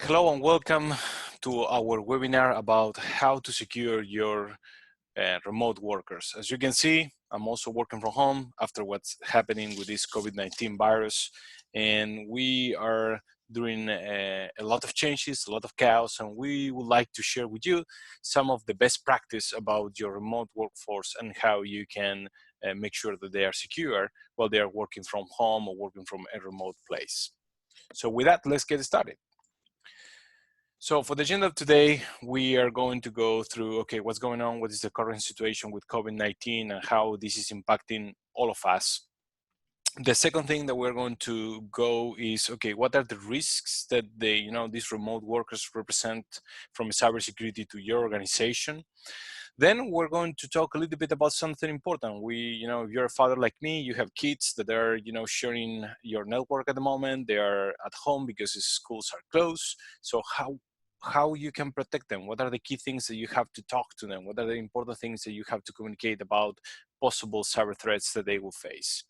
Hello and welcome to our webinar about how to secure your remote workers. As you can see, I'm also working from home after what's happening with this COVID-19 virus, and we are doing a lot of changes, a lot of chaos, and we would like to share with you some of the best practice about your remote workforce and how you can make sure that they are secure while they are working from home or working from a remote place. So with that, let's get started. So for the agenda of today, we are going to go through, okay, what's going on, what is the current situation with COVID-19 and how this is impacting all of us. The second thing that we're going to go is, okay, what are the risks that these remote workers represent from cybersecurity to your organization? Then we're going to talk a little bit about something important. If you're a father like me, you have kids that are, sharing your network at the moment. They are at home because the schools are closed. So how you can protect them? What are the key things that you have to talk to them? What are the important things that you have to communicate about possible cyber threats that they will face?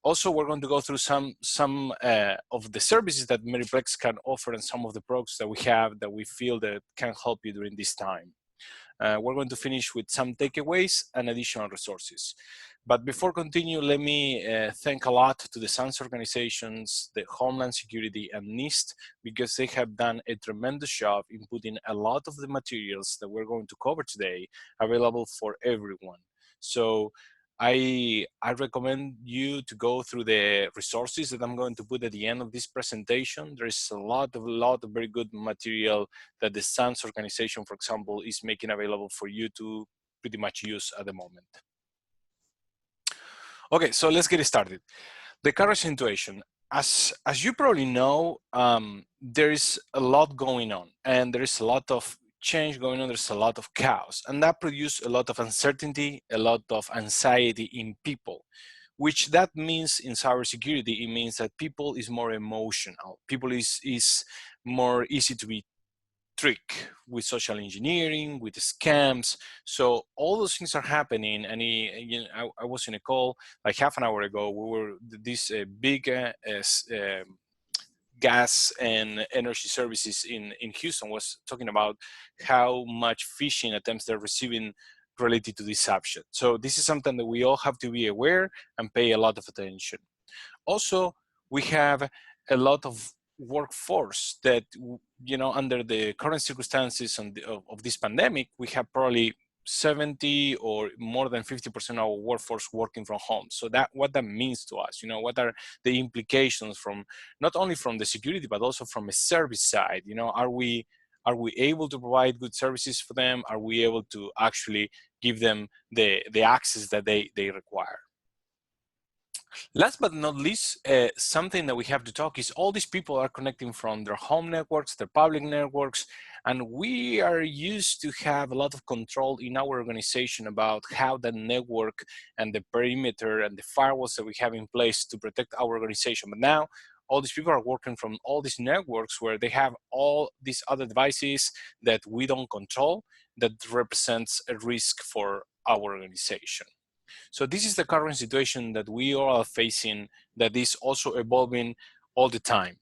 Also, we're going to go through some of the services that Meriplex can offer and some of the products that we have that we feel that can help you during this time. We're going to finish with some takeaways and additional resources. But before continue, let me thank a lot to the SANS organizations, the Homeland Security and NIST, because they have done a tremendous job in putting a lot of the materials that we're going to cover today available for everyone. So I recommend you to go through the resources that I'm going to put at the end of this presentation. There is a lot of very good material that the SANS organization, for example, is making available for you to pretty much use at the moment. Okay, so let's get started. The current situation. As you probably know, there is a lot going on and there is a lot of change going on, there's a lot of chaos, and that produces a lot of uncertainty, a lot of anxiety in people, which that means in cybersecurity, it means that people is more emotional. People is more easy to be tricked with social engineering, with scams. So all those things are happening. And I was in a call like half an hour ago. We were this big gas and energy services in Houston was talking about how much phishing attempts they're receiving related to this subject. So this is something that we all have to be aware and pay a lot of attention. Also, we have a lot of workforce that, under the current circumstances of this pandemic, we have probably 70 or more than 50% of our workforce working from home. So what that means to us, what are the implications from not only from the security, but also from a service side? Are we able to provide good services for them? Are we able to actually give them the access that they require? Last but not least, something that we have to talk is all these people are connecting from their home networks, their public networks, and we are used to have a lot of control in our organization about how the network and the perimeter and the firewalls that we have in place to protect our organization. But now, all these people are working from all these networks where they have all these other devices that we don't control that represents a risk for our organization. So this is the current situation that we all are facing that is also evolving all the time.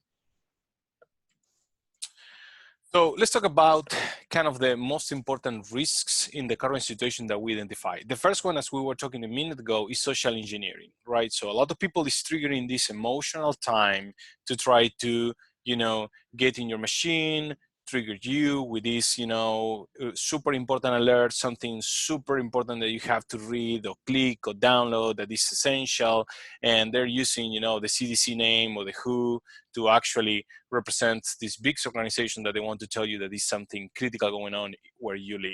So let's talk about kind of the most important risks in the current situation that we identify. The first one, as we were talking a minute ago, is social engineering, right? So a lot of people is triggering this emotional time to try to, get in your machine, trigger you with this, super important alert, something super important that you have to read or click or download that is essential. And they're using, the CDC name or the WHO to actually represent this big organization that they want to tell you that is something critical going on where you live.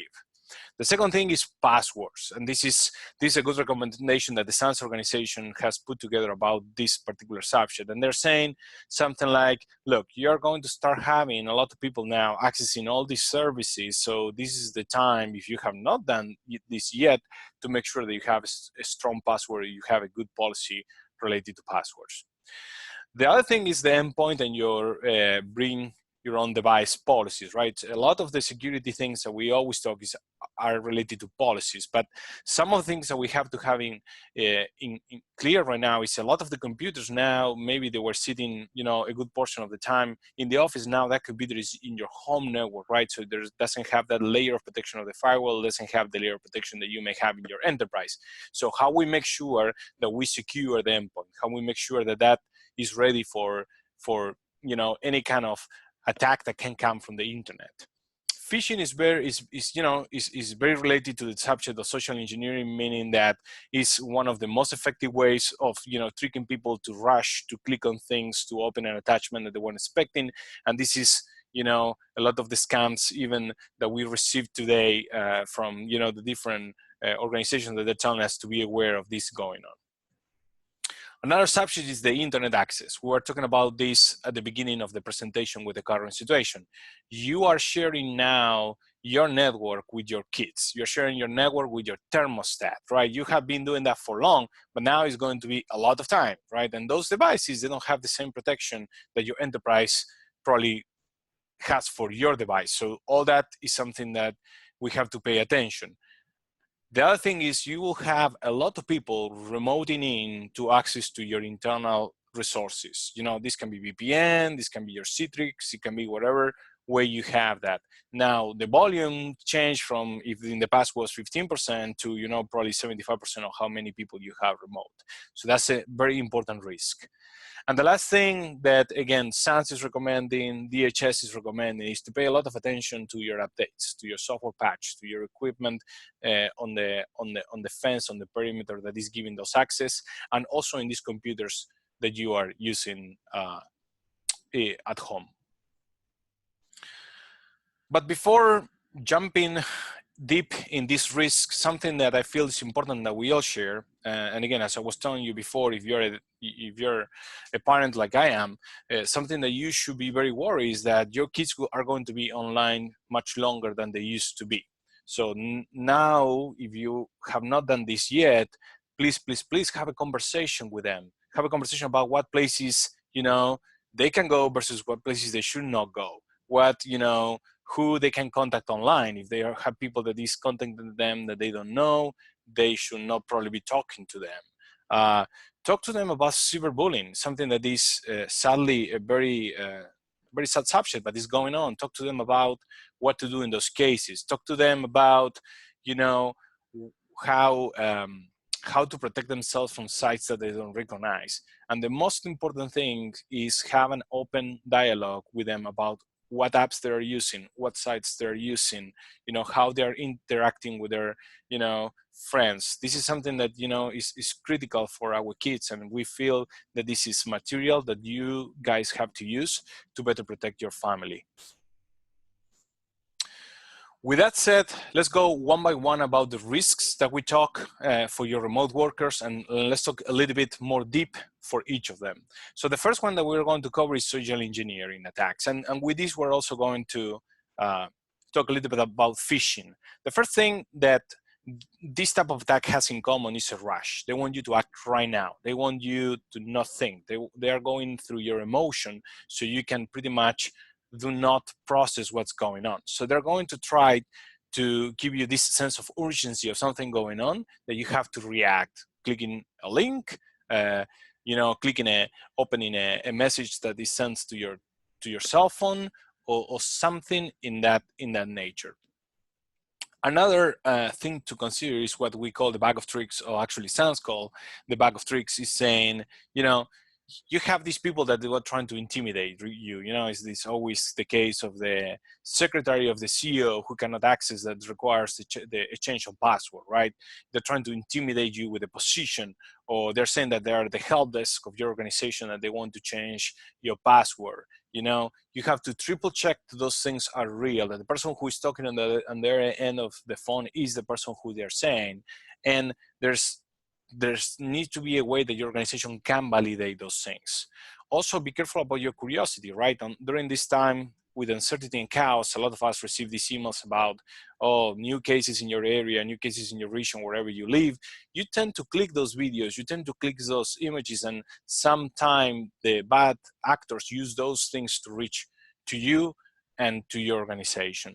The second thing is passwords, and this is a good recommendation that the SANS organization has put together about this particular subject. And they're saying something like, look, you're going to start having a lot of people now accessing all these services, so this is the time, if you have not done this yet, to make sure that you have a strong password, you have a good policy related to passwords. The other thing is the endpoint and your your own device policies, right? A lot of the security things that we always talk are related to policies, but some of the things that we have to have in clear right now is a lot of the computers now, maybe they were sitting, a good portion of the time in the office. Now that computer is in your home network, right? So there doesn't have that layer of protection of the firewall, doesn't have the layer of protection that you may have in your enterprise. So how we make sure that we secure the endpoint, how we make sure that that is ready for any kind of attack that can come from the internet. Phishing is very related to the subject of social engineering, meaning that it's one of the most effective ways of tricking people to rush to click on things, to open an attachment that they weren't expecting. And this is a lot of the scams even that we received today from the different organizations that they're telling us to be aware of this going on. Another subject is the internet access. We were talking about this at the beginning of the presentation with the current situation. You are sharing now your network with your kids. You're sharing your network with your thermostat, right? You have been doing that for long, but now it's going to be a lot of time, right? And those devices, they don't have the same protection that your enterprise probably has for your device. So all that is something that we have to pay attention. The other thing is you will have a lot of people remoting in to access to your internal resources. This can be VPN, this can be your Citrix, it can be whatever way you have that. Now, the volume changed from, if in the past was 15% to, probably 75% of how many people you have remote. So that's a very important risk. And the last thing that, again, SANS is recommending, DHS is recommending, is to pay a lot of attention to your updates, to your software patch, to your equipment on the fence, on the perimeter that is giving those access, and also in these computers that you are using at home. But before jumping deep in this risk, something that I feel is important that we all share, and again, as I was telling you before, if you're a parent like I am, something that you should be very worried is that your kids are going to be online much longer than they used to be. So now, if you have not done this yet, please have a conversation with them. Have a conversation about what places they can go versus what places they should not go. What who they can contact online. If they have people that is contacting them that they don't know, they should not probably be talking to them. Talk to them about cyberbullying, something that is sadly a very sad subject, but is going on. Talk to them about what to do in those cases. Talk to them about, how to protect themselves from sites that they don't recognize. And the most important thing is have an open dialogue with them about what apps they're using, what sites they're using, how they're interacting with their, friends. This is something that, is critical for our kids. And we feel that this is material that you guys have to use to better protect your family. With that said, let's go one by one about the risks that we talk for your remote workers, and let's talk a little bit more deep for each of them. So the first one that we're going to cover is social engineering attacks. And with this, we're also going to talk a little bit about phishing. The first thing that this type of attack has in common is a rush. They want you to act right now. They want you to not think. They are going through your emotion so you can pretty much do not process what's going on. So they're going to try to give you this sense of urgency of something going on that you have to react, clicking a link, opening a message that is sent to your cell phone, or something in that nature. Another thing to consider is what we call the bag of tricks, or actually SANS call the bag of tricks, is saying, you have these people that they were trying to intimidate you. Is this always the case of the secretary of the CEO who cannot access, that requires the exchange of password, right? They're trying to intimidate you with a position, or they're saying that they are the help desk of your organization and they want to change your password. You have to triple check that those things are real, that the person who is talking on their end of the phone is the person who they're saying, and there's needs to be a way that your organization can validate those things. Also, be careful about your curiosity, right? During this time with uncertainty and chaos, a lot of us receive these emails about, new cases in your area, new cases in your region, wherever you live. You tend to click those videos, you tend to click those images, and sometimes the bad actors use those things to reach to you and to your organization.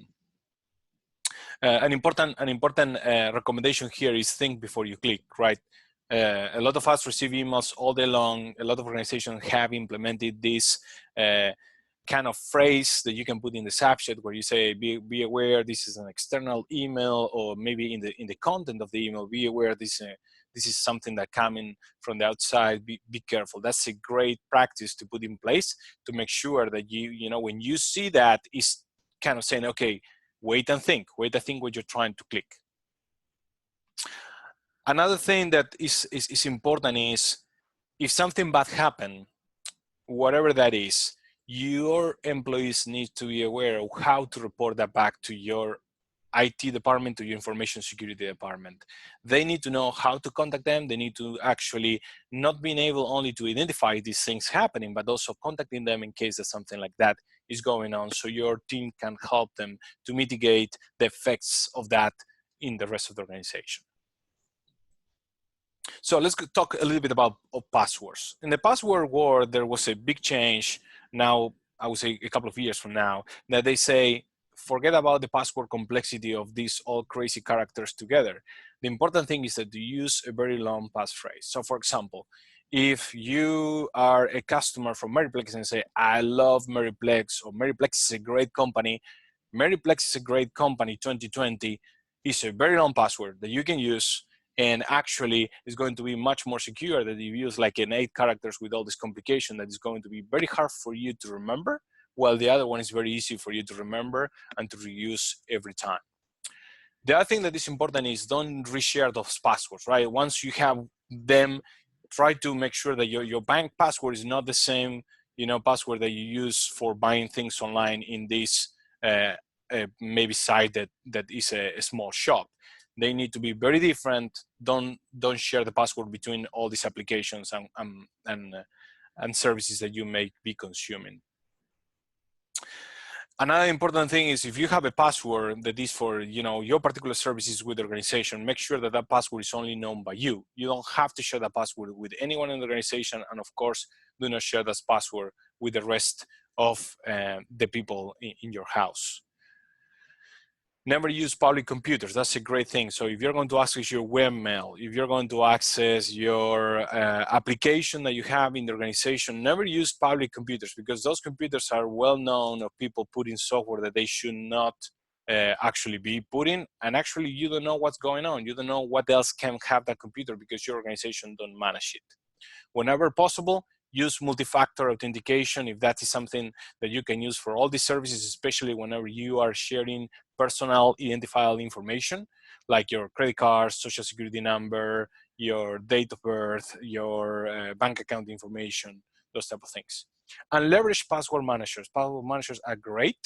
An important recommendation here is think before you click, right? A lot of us receive emails all day long. A lot of organizations have implemented this kind of phrase that you can put in the subject where you say, be aware this is an external email, or maybe in the content of the email, be aware this is something that coming from the outside, be careful. That's a great practice to put in place to make sure that you know, when you see that, is kind of saying, okay, wait and think what you're trying to click. Another thing that is important is, if something bad happened, whatever that is, your employees need to be aware of how to report that back to your IT department, to your information security department. They need to know how to contact them. They need to actually not being able only to identify these things happening, but also contacting them in case that something like that is going on, so your team can help them to mitigate the effects of that in the rest of the organization. So let's talk a little bit about passwords. In the password world, there was a big change now, I would say a couple of years from now, that they say, forget about the password complexity of these all crazy characters together. The important thing is that you use a very long passphrase. So for example, if you are a customer from Meriplex and say, I love Meriplex, or Meriplex is a great company, Meriplex is a great company 2020 is a very long password that you can use, and actually is going to be much more secure than if you use like an 8 characters with all this complication that is going to be very hard for you to remember, while the other one is very easy for you to remember and to reuse every time. The other thing that is important is don't reshare those passwords, right? Once you have them, try to make sure that your bank password is not the same, you know, password that you use for buying things online in this maybe site that is a small shop. They need to be very different. Don't share the password between all these applications and services that you may be consuming. Another important thing is, if you have a password that is for, you know, your particular services with the organization, make sure that that password is only known by you. You don't have to share that password with anyone in the organization, and of course, do not share that password with the rest of the people in your house. Never use public computers. That's a great thing. So if you're going to access your webmail, if you're going to access your application that you have in the organization, never use public computers, because those computers are well known of people putting software that they should not actually be putting. And actually, you don't know what's going on. You don't know what else can have that computer because your organization don't manage it. Whenever possible, use multi-factor authentication if that is something that you can use for all these services, especially whenever you are sharing personal identifiable information like your credit card, social security number, your date of birth, your bank account information, those type of things. And leverage password managers. Password managers are great,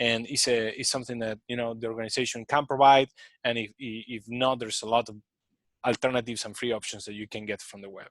and it's something that, you know, the organization can provide. And if not, there's a lot of alternatives and free options that you can get from the web.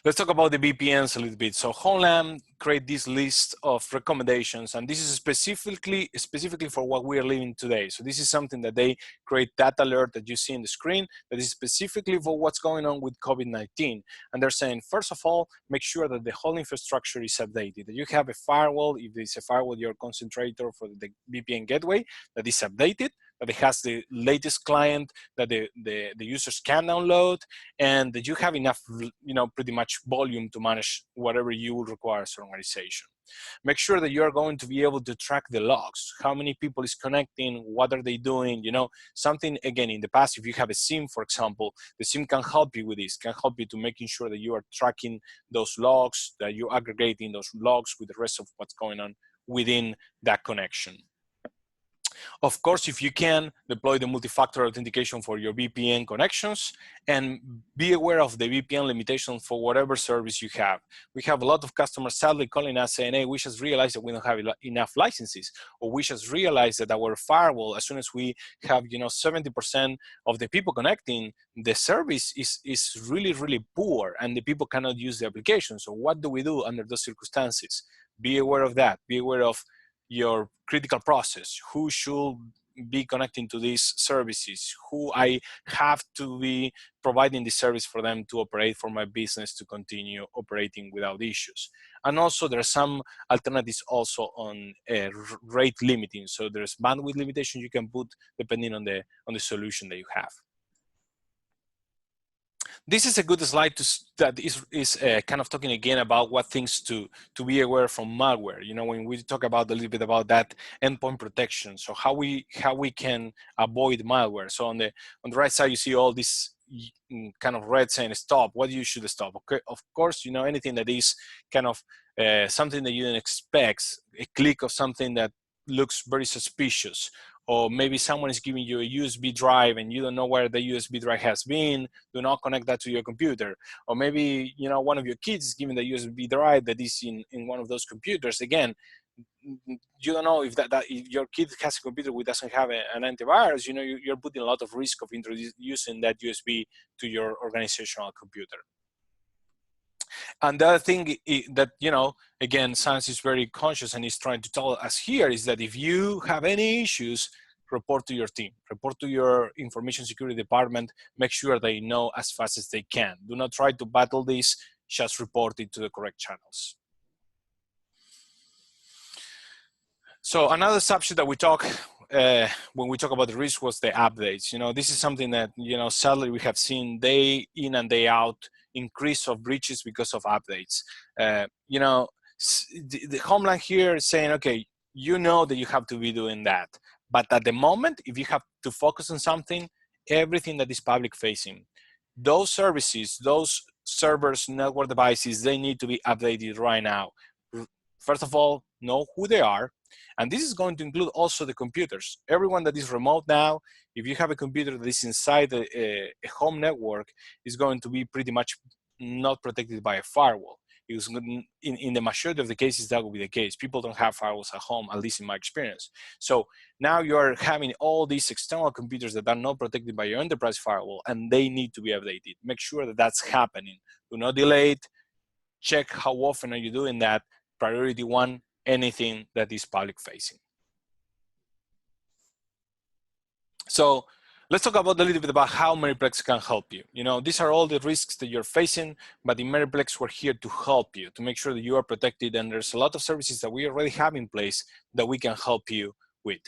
Let's talk about the VPNs a little bit. So Homeland create this list of recommendations, and this is specifically for what we are living today. So this is something that they create, that alert that you see on the screen, that is specifically for what's going on with COVID-19. And they're saying, first of all, make sure that the whole infrastructure is updated, that you have a firewall, if it's a firewall, your concentrator for the VPN gateway, that is updated, that it has the latest client that the users can download, and that you have enough, you know, pretty much volume to manage whatever you will require as an organization. Make sure that you are going to be able to track the logs. How many people is connecting? What are they doing? You know, something, again, in the past, if you have a SIM, for example, the SIM can help you with this, can help you to making sure that you are tracking those logs, that you're aggregating those logs with the rest of what's going on within that connection. Of course, if you can, deploy the multi-factor authentication for your VPN connections, and be aware of the VPN limitation for whatever service you have. We have a lot of customers sadly calling us saying, hey, we just realized that we don't have enough licenses, or we just realized that our firewall, as soon as we have, you know, 70% of the people connecting, the service is really, really poor, and the people cannot use the application. So what do we do under those circumstances? Be aware of that. Be aware of your critical process. Who should be connecting to these services, who I have to be providing the service for them to operate for my business to continue operating without issues. And also there are some alternatives also on rate limiting. So there's bandwidth limitation you can put depending on the solution that you have. This is a good slide that is kind of talking again about what things to be aware from malware. You know, when we talk about a little bit about that endpoint protection, so how we can avoid malware. So on the right side, you see all this kind of red saying stop. What you should stop? Okay, of course, you know, anything that is kind of something that you didn't expect, a click of something that looks very suspicious, or maybe someone is giving you a USB drive and you don't know where the USB drive has been. Do not connect that to your computer. Or maybe, you know, one of your kids is giving the USB drive that is in one of those computers. Again, you don't know if if your kid has a computer which doesn't have an antivirus. You know, you're putting a lot of risk of introducing that USB to your organizational computer. And the other thing that, you know, again, science is very conscious and is trying to tell us here is that if you have any issues, report to your team, report to your information security department, make sure they know as fast as they can. Do not try to battle this, just report it to the correct channels. So another subject that we talk when we talk about the risk was the updates. You know, this is something that, you know, sadly we have seen day in and day out increase of breaches because of updates. You know, the Homeland here is saying, okay, you know that you have to be doing that. But at the moment, if you have to focus on something, everything that is public facing, those services, those servers, network devices, they need to be updated right now. First of all, know who they are. And this is going to include also the computers. Everyone that is remote now, if you have a computer that is inside a home network, is going to be pretty much not protected by a firewall. In the majority of the cases, that will be the case. People don't have firewalls at home, at least in my experience. So now you're having all these external computers that are not protected by your enterprise firewall, and they need to be updated. Make sure that that's happening. Do not delay it. Check how often are you doing that. Priority one, anything that is public facing. So let's talk about a little bit about how Meriplex can help you. You know, these are all the risks that you're facing, but in Meriplex, we're here to help you, to make sure that you are protected. And there's a lot of services that we already have in place that we can help you with.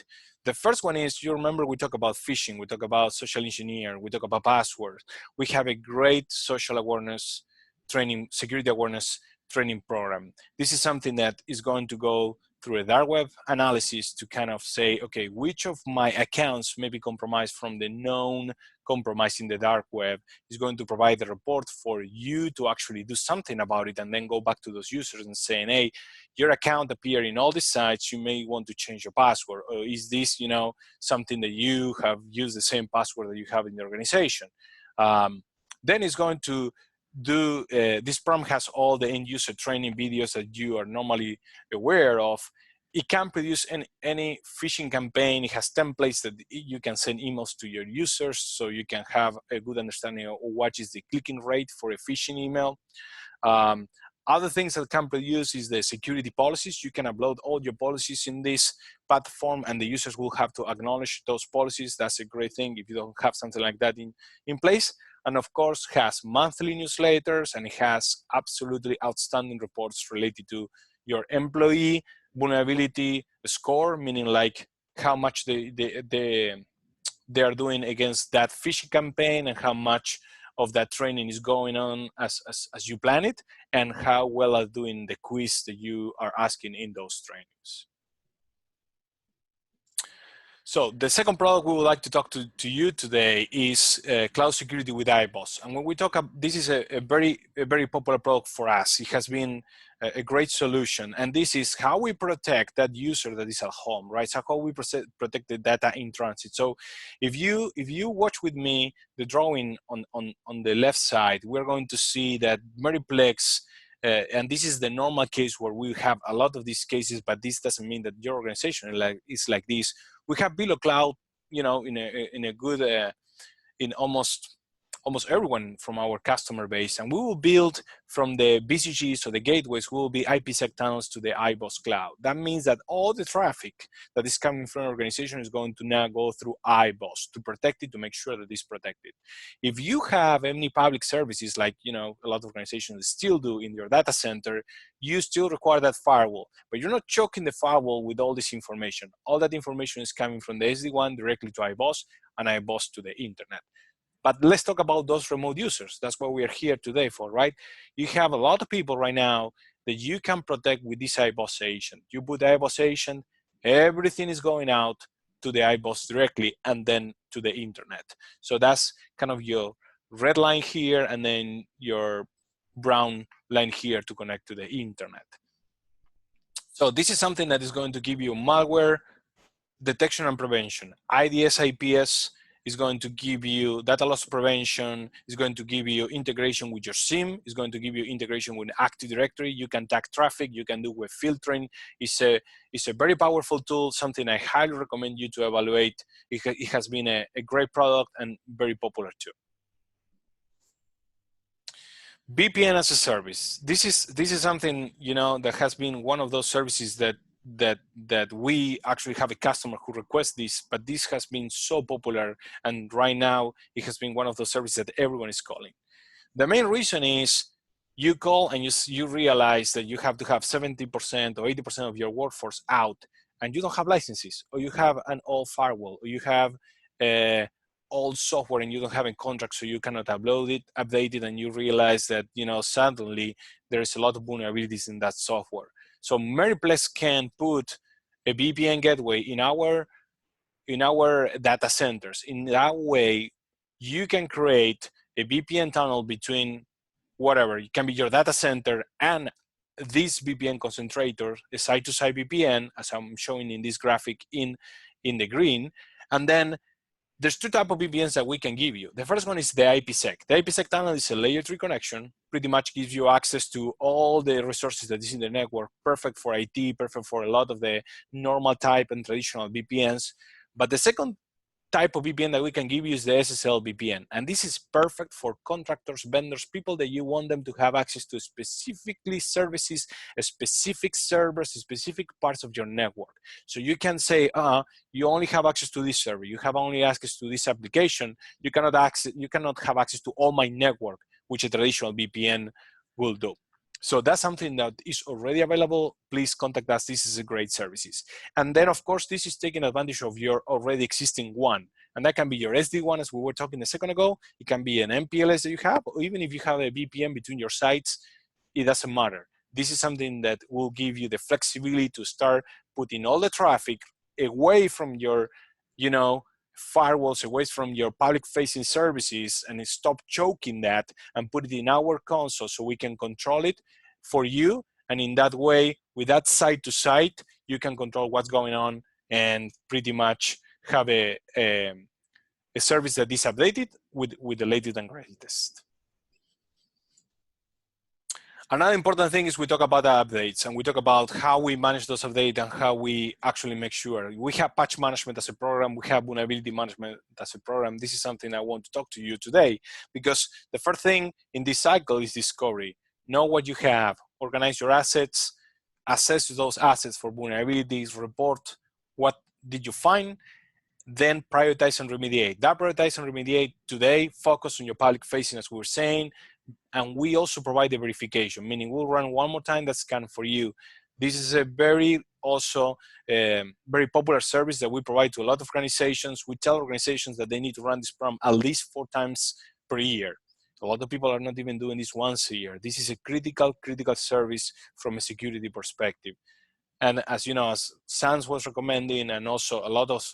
The first one is, you remember we talk about phishing, we talk about social engineer, we talk about passwords. We have a great social awareness training, security awareness training program. This is something that is going to go through a dark web analysis to kind of say, okay, which of my accounts may be compromised from the known compromise in the dark web, is going to provide a report for you to actually do something about it, and then go back to those users and saying, hey, your account appeared in all these sites, you may want to change your password. Or is this, you know, something that you have used the same password that you have in the organization? Then it's going to do, this program has all the end user training videos that you are normally aware of. It can produce any phishing campaign. It has templates that you can send emails to your users, so you can have a good understanding of what is the clicking rate for a phishing email. Other things that can produce is the security policies. You can upload all your policies in this platform, and the users will have to acknowledge those policies. That's a great thing if you don't have something like that in place. And of course, has monthly newsletters, and it has absolutely outstanding reports related to your employee vulnerability score, meaning like how much they are doing against that phishing campaign, and how much of that training is going on as you plan it, and how well are doing the quiz that you are asking in those trainings. So the second product we would like to talk to you today is cloud security with iBoss. And when we talk about, this is a very popular product for us. It has been a great solution. And this is how we protect that user that is at home, right? So how we protect the data in transit. So if you watch with me the drawing on the left side, we're going to see that Meriplex, and this is the normal case where we have a lot of these cases, but this doesn't mean that your organization is like this. We have below cloud, you know, in a good, in almost almost everyone from our customer base, and we will build from the BCGs or the gateways, we will be IPsec tunnels to the iBoss cloud. That means that all the traffic that is coming from an organization is going to now go through iBoss to protect it, to make sure that it's protected. If you have any public services, like a lot of organizations still do in your data center, you still require that firewall, but you're not choking the firewall with all this information. All that information is coming from the SD-WAN directly to iBoss, and iBoss to the internet. But let's talk about those remote users. That's what we are here today for, right? You have a lot of people right now that you can protect with this iBoss agent. You put the iBoss agent, everything is going out to the iBoss directly and then to the internet. So that's kind of your red line here and then your brown line here to connect to the internet. So this is something that is going to give you malware detection and prevention. IDS IPS is going to give you data loss prevention, is going to give you integration with your SIEM, is going to give you integration with Active Directory. You can tag traffic, you can do web filtering. It's a very powerful tool, something I highly recommend you to evaluate. It has been a great product and very popular too. VPN as a service. This is something that has been one of those services that we actually have a customer who requests this, but this has been so popular, and right now it has been one of those services that everyone is calling. The main reason is you call and you realize that you have to have 70% or 80% of your workforce out, and you don't have licenses, or you have an old firewall, or you have old software and you don't have a contract, so you cannot update it, and you realize that suddenly there is a lot of vulnerabilities in that software. So Meriplex can put a VPN gateway in our data centers. In that way, you can create a VPN tunnel between whatever. It can be your data center and this VPN concentrator, a side-to-side VPN, as I'm showing in this graphic in the green. And then there's two types of VPNs that we can give you. The first one is the IPsec. The IPsec tunnel is a layer 3 connection, pretty much gives you access to all the resources that is in the network, perfect for IT, perfect for a lot of the normal type and traditional VPNs. But the second type of VPN that we can give you is the SSL VPN. And this is perfect for contractors, vendors, people that you want them to have access to specifically services, specific servers, specific parts of your network. So you can say, you only have access to this server. You have only access to this application. You cannot have access to all my network, which a traditional VPN will do. So that's something that is already available. Please contact us. This is a great services. And then, of course, this is taking advantage of your already existing one. And that can be your SD-WAN, as we were talking a second ago. It can be an MPLS that you have, or even if you have a VPN between your sites, it doesn't matter. This is something that will give you the flexibility to start putting all the traffic away from your, firewalls, away from your public-facing services, and stop choking that and put it in our console so we can control it for you. And in that way, with that site-to-site, you can control what's going on and pretty much have a service that is updated with the latest and greatest. Another important thing is we talk about the updates, and we talk about how we manage those updates and how we actually make sure. We have patch management as a program. We have vulnerability management as a program. This is something I want to talk to you today, because the first thing in this cycle is discovery. Know what you have, organize your assets, assess those assets for vulnerabilities, report what did you find, then prioritize and remediate. That prioritize and remediate today, focus on your public facing, as we were saying. And we also provide the verification, meaning we'll run one more time that scan for you. This is a very popular service that we provide to a lot of organizations. We tell organizations that they need to run this program at least 4 times per year. A lot of people are not even doing this once a year. This is a critical service from a security perspective. And as you know, as SANS was recommending, and also a lot of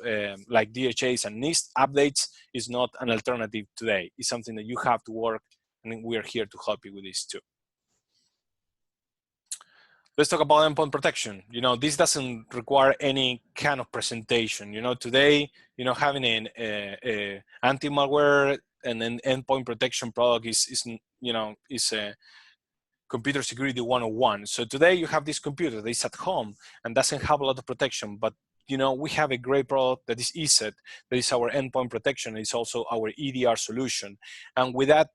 like DHAs and NIST updates is not an alternative today. It's something that you have to work, and we are here to help you with this too. Let's talk about endpoint protection. This doesn't require any kind of presentation. Today, having an anti-malware and an endpoint protection product is a computer security 101. So today you have this computer that is at home and doesn't have a lot of protection, but you know, we have a great product that is ESET, that is our endpoint protection. It's also our EDR solution. And with that,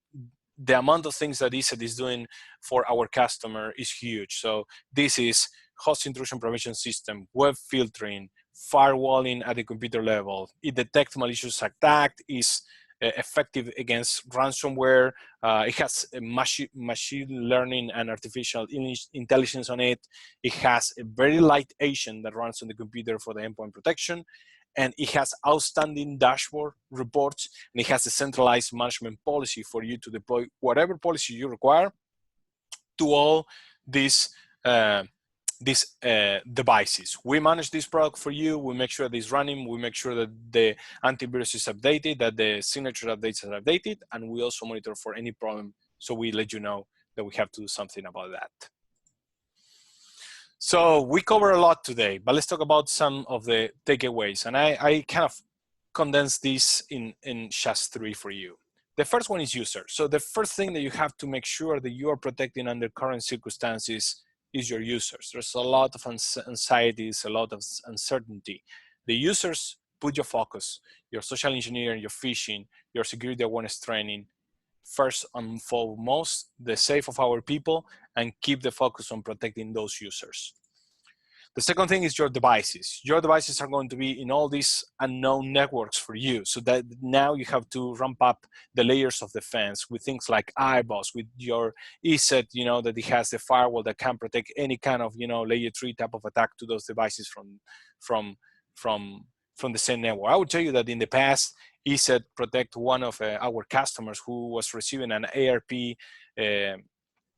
the amount of things that ESET is doing for our customer is huge. So this is host intrusion prevention system, web filtering, firewalling at the computer level. It detects malicious attack, is effective against ransomware. It has a machine learning and artificial intelligence on it. It has a very light agent that runs on the computer for the endpoint protection. And it has outstanding dashboard reports, and it has a centralized management policy for you to deploy whatever policy you require to all these devices. We manage this product for you. We make sure that it's running. We make sure that the antivirus is updated, that the signature updates are updated, and we also monitor for any problem. So we let you know that we have to do something about that. So we cover a lot today, but let's talk about some of the takeaways. And I kind of condensed this in just 3 for you. The first one is user. So the first thing that you have to make sure that you are protecting under current circumstances is your users. There's a lot of anxieties, a lot of uncertainty. The users put your focus, your social engineering, your phishing, your security awareness training, first and foremost, the safe of our people, and keep the focus on protecting those users. The second thing is your devices. Your devices are going to be in all these unknown networks for you. So that now you have to ramp up the layers of defense with things like iBoss, with your ESET, you know, that it has the firewall that can protect any kind of, you know, layer 3 type of attack to those devices from the same network. I would tell you that in the past, ESET protect one of our customers who was receiving an ARP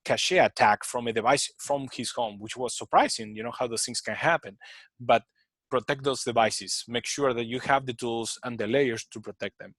cache attack from a device from his home, which was surprising, you know, how those things can happen. But protect those devices. Make sure that you have the tools and the layers to protect them.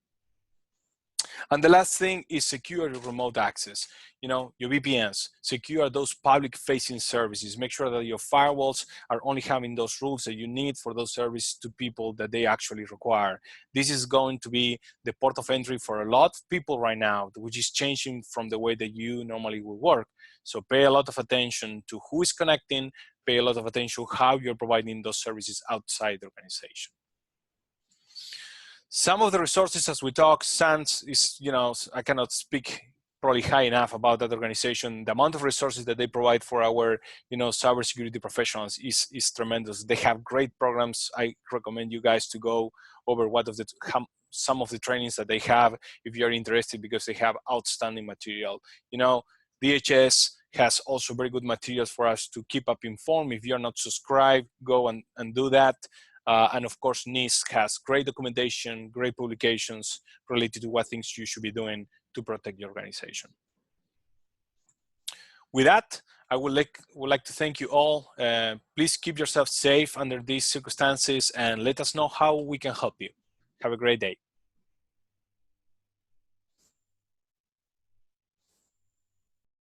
And the last thing is secure your remote access. You know, your VPNs, secure those public facing services. Make sure that your firewalls are only having those rules that you need for those services to people that they actually require. This is going to be the port of entry for a lot of people right now, which is changing from the way that you normally will work. So pay a lot of attention to who is connecting, pay a lot of attention to how you're providing those services outside the organization. Some of the resources, as we talk, SANS is, you know, I cannot speak probably high enough about that organization. The amount of resources that they provide for our, you know, cybersecurity professionals is tremendous. They have great programs. I recommend you guys to go over some of the trainings that they have if you're interested, because they have outstanding material. You know, DHS has also very good materials for us to keep up informed. If you're not subscribed, go and do that. And of course, NIST has great documentation, great publications related to what things you should be doing to protect your organization. With that, I would like to thank you all. Please keep yourself safe under these circumstances and let us know how we can help you. Have a great day.